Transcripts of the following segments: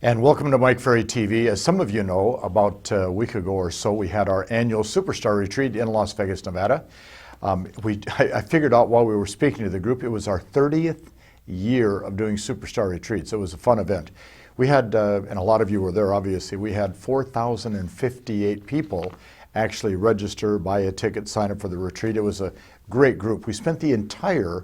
And welcome to Mike Ferry TV. As some of you know, about a week ago or so, we had our annual Superstar Retreat in Las Vegas, Nevada. I figured out while we were speaking to the group, it was our 30th year of doing Superstar Retreats. It was a fun event. We had, and a lot of you were there obviously, we had 4,058 people actually register, buy a ticket, sign up for the retreat. It was a great group. We spent the entire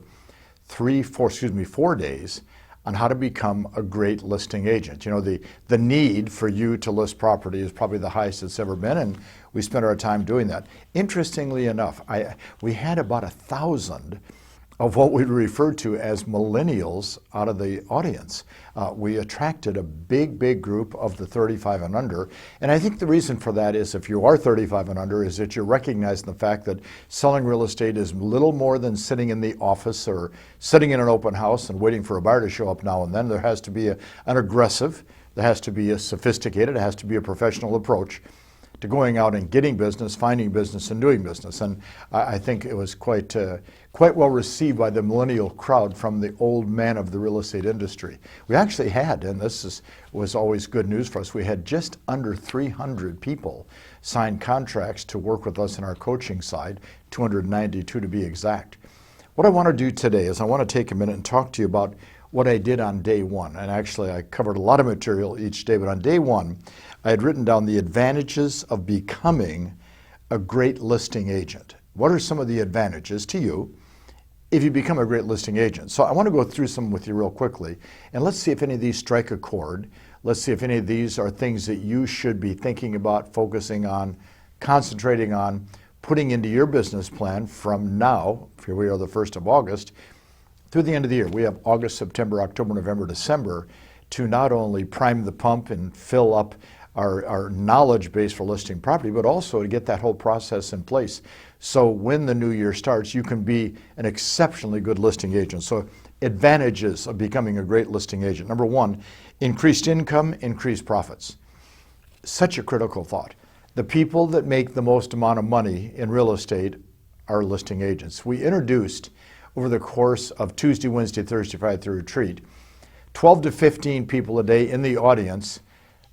4 days on how to become a great listing agent. You know, the need for you to list property is probably the highest it's ever been, and we spent our time doing that. Interestingly enough, we had about 1,000 of what we refer to as millennials out of the audience. We attracted a big group of the 35 and under, and I think the reason for that is, if you are 35 and under, is that you're recognizing the fact that selling real estate is little more than sitting in the office or sitting in an open house and waiting for a buyer to show up now and then. There has to be an aggressive, there has to be a sophisticated, it has to be a professional approach to going out and getting business, finding business, and doing business. And I think it was quite well received by the millennial crowd from the old man of the real estate industry. We actually had, and was always good news for us, we had just under 300 people sign contracts to work with us in our coaching side, 292 to be exact. What I want to do today is I want to take a minute and talk to you about what I did on day one. And actually I covered a lot of material each day, but on day one, I had written down the advantages of becoming a great listing agent. What are some of the advantages to you if you become a great listing agent? So I want to go through some with you real quickly, and let's see if any of these strike a chord. Let's see if any of these are things that you should be thinking about, focusing on, concentrating on, putting into your business plan from now, here we are the 1st of August, through the end of the year. We have August, September, October, November, December to not only prime the pump and fill up our knowledge base for listing property, but also to get that whole process in place. So when the new year starts, you can be an exceptionally good listing agent. So advantages of becoming a great listing agent. Number one, increased income, increased profits. Such a critical thought. The people that make the most amount of money in real estate are listing agents. We introduced, over the course of Tuesday, Wednesday, Thursday, Friday, the retreat, 12 to 15 people a day in the audience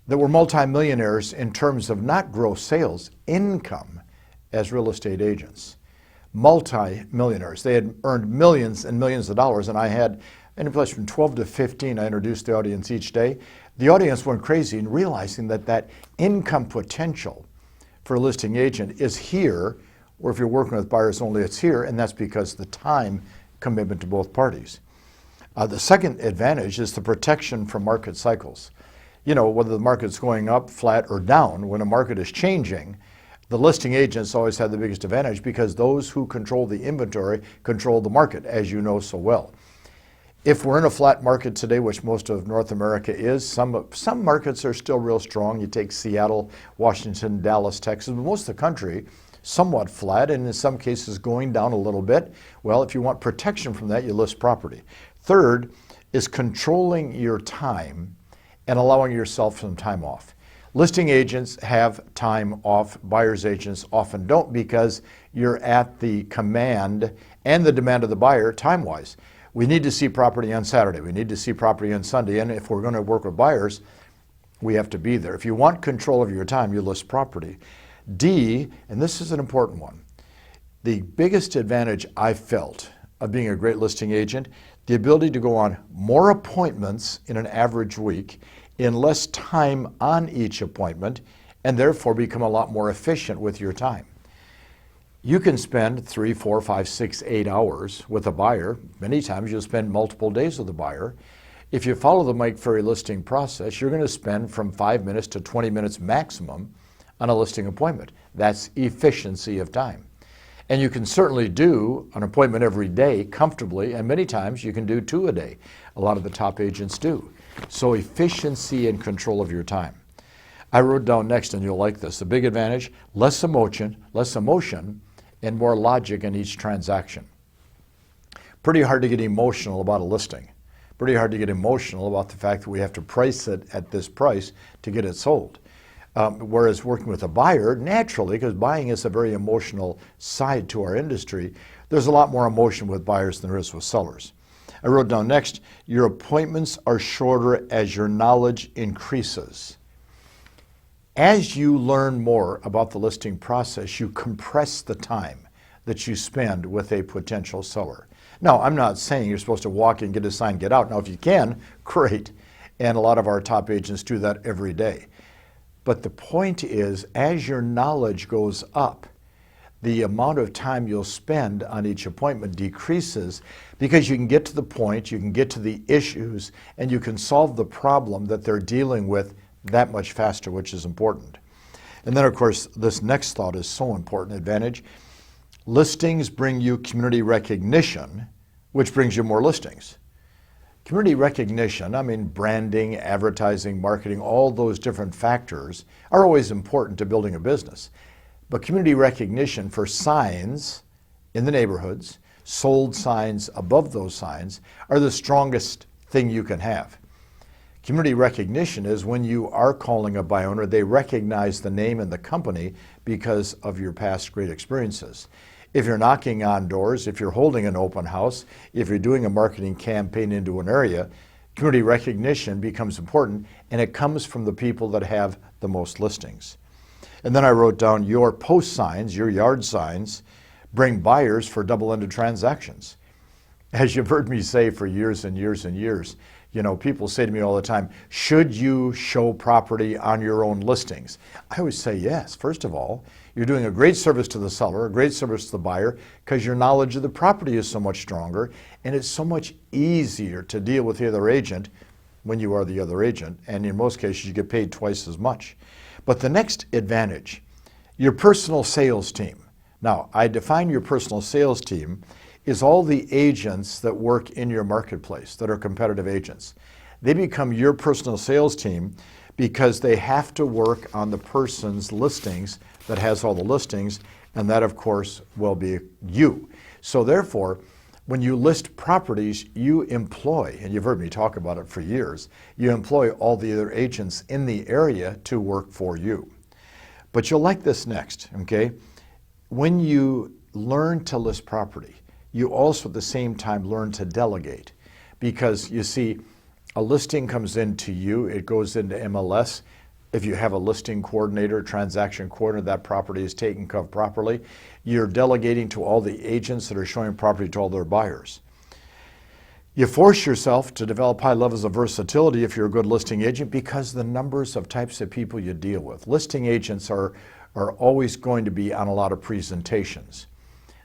that were multimillionaires in terms of not gross sales, income as real estate agents. Multi-millionaires. They had earned millions and millions of dollars, and I had any place from 12 to 15. I introduced the audience each day. The audience went crazy in realizing that income potential for a listing agent is here, or if you're working with buyers only, it's here, and that's because the time commitment to both parties. The second advantage is the protection from market cycles. You know, whether the market's going up, flat, or down, when a market is changing, the listing agents always have the biggest advantage because those who control the inventory control the market, as you know so well. If we're in a flat market today, which most of North America is, some markets are still real strong. You take Seattle, Washington, Dallas, Texas, but most of the country somewhat flat, and in some cases going down a little bit. Well, if you want protection from that, you list property. Third is controlling your time and allowing yourself some time off. Listing agents have time off. Buyer's agents often don't, because you're at the command and the demand of the buyer time-wise. We need to see property on Saturday. We need to see property on Sunday. And if we're going to work with buyers, we have to be there. If you want control of your time, you list property. D, and this is an important one, the biggest advantage I felt of being a great listing agent, the ability to go on more appointments in an average week in less time on each appointment, and therefore become a lot more efficient with your time. You can spend 3, 4, 5, 6, 8 hours with a buyer. Many times you'll spend multiple days with a buyer. If you follow the Mike Ferry listing process, you're going to spend from 5 minutes to 20 minutes maximum on a listing appointment. That's efficiency of time. And you can certainly do an appointment every day comfortably, and many times you can do 2 a day. A lot of the top agents do. So efficiency and control of your time. I wrote down next, and you'll like this, the big advantage, less emotion, and more logic in each transaction. Pretty hard to get emotional about a listing. Pretty hard to get emotional about the fact that we have to price it at this price to get it sold. Whereas working with a buyer, naturally, because buying is a very emotional side to our industry, there's a lot more emotion with buyers than there is with sellers. I wrote down next, your appointments are shorter as your knowledge increases. As you learn more about the listing process, you compress the time that you spend with a potential seller. Now, I'm not saying you're supposed to walk in, get a sign, get out. Now, if you can, great. And a lot of our top agents do that every day. But the point is, as your knowledge goes up, the amount of time you'll spend on each appointment decreases because you can get to the point, you can get to the issues, and you can solve the problem that they're dealing with that much faster, which is important. And then, of course, this next thought is so important, advantage. Listings bring you community recognition, which brings you more listings. Community recognition, I mean branding, advertising, marketing, all those different factors are always important to building a business. But community recognition for signs in the neighborhoods, sold signs above those signs, are the strongest thing you can have. Community recognition is when you are calling a buyer owner, they recognize the name and the company because of your past great experiences. If you're knocking on doors, if you're holding an open house, if you're doing a marketing campaign into an area, community recognition becomes important, and it comes from the people that have the most listings. And then I wrote down your post signs, your yard signs, bring buyers for double-ended transactions. As you've heard me say for years and years and years, you know, people say to me all the time, should you show property on your own listings? I always say yes. First of all, you're doing a great service to the seller, a great service to the buyer, because your knowledge of the property is so much stronger, and it's so much easier to deal with the other agent when you are the other agent, and in most cases you get paid twice as much. But the next advantage, your personal sales team. Now, I define your personal sales team is all the agents that work in your marketplace that are competitive agents. They become your personal sales team because they have to work on the person's listings that has all the listings, and that, of course, will be you. So therefore, when you list properties, you employ, and you've heard me talk about it for years, you employ all the other agents in the area to work for you. But you'll like this next, okay? When you learn to list property, you also at the same time learn to delegate, because you see, a listing comes into you, it goes into MLS. If you have a listing coordinator, transaction coordinator, that property is taken care of properly. You're delegating to all the agents that are showing property to all their buyers. You force yourself to develop high levels of versatility if you're a good listing agent, because the numbers of types of people you deal with. Listing agents are always going to be on a lot of presentations.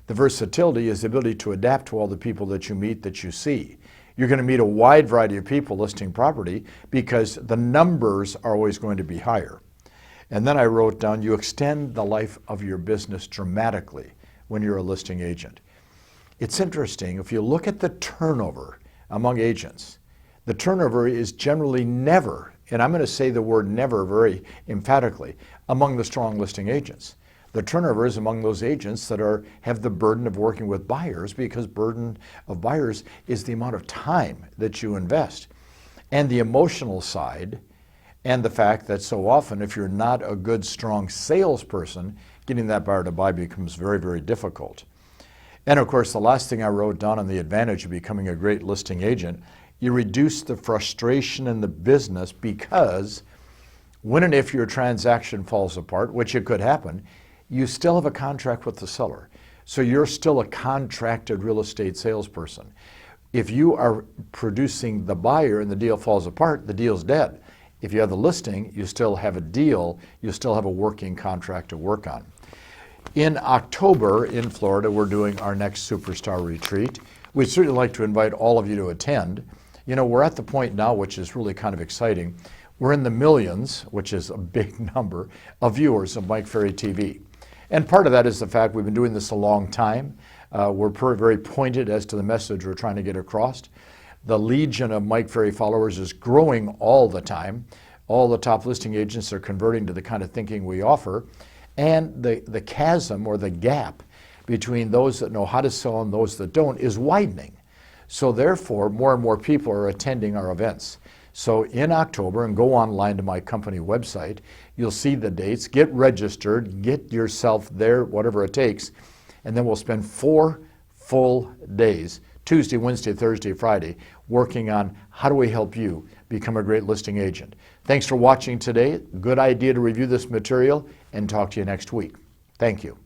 The versatility is the ability to adapt to all the people that you meet, that you see. You're going to meet a wide variety of people listing property because the numbers are always going to be higher. And then I wrote down, you extend the life of your business dramatically when you're a listing agent. It's interesting, if you look at the turnover among agents, the turnover is generally never, and I'm going to say the word never very emphatically, among the strong listing agents. The turnover is among those agents that have the burden of working with buyers, because burden of buyers is the amount of time that you invest. And the emotional side, and the fact that so often if you're not a good, strong salesperson, getting that buyer to buy becomes very, very difficult. And of course, the last thing I wrote down on the advantage of becoming a great listing agent, you reduce the frustration in the business, because when and if your transaction falls apart, which it could happen, you still have a contract with the seller. So you're still a contracted real estate salesperson. If you are producing the buyer and the deal falls apart, the deal's dead. If you have the listing, you still have a deal, you still have a working contract to work on. In October in Florida, we're doing our next Superstar Retreat. We'd certainly like to invite all of you to attend. You know, we're at the point now, which is really kind of exciting. We're in the millions, which is a big number, of viewers of Mike Ferry TV. And part of that is the fact we've been doing this a long time. We're very pointed as to the message we're trying to get across. The legion of Mike Ferry followers is growing all the time. All the top listing agents are converting to the kind of thinking we offer. And the chasm, or the gap between those that know how to sell and those that don't, is widening. So therefore, more and more people are attending our events. So in October, and go online to my company website, you'll see the dates, get registered, get yourself there, whatever it takes, and then we'll spend 4 full days Tuesday, Wednesday, Thursday, Friday, working on how do we help you become a great listing agent. Thanks for watching today. Good idea to review this material and talk to you next week. Thank you.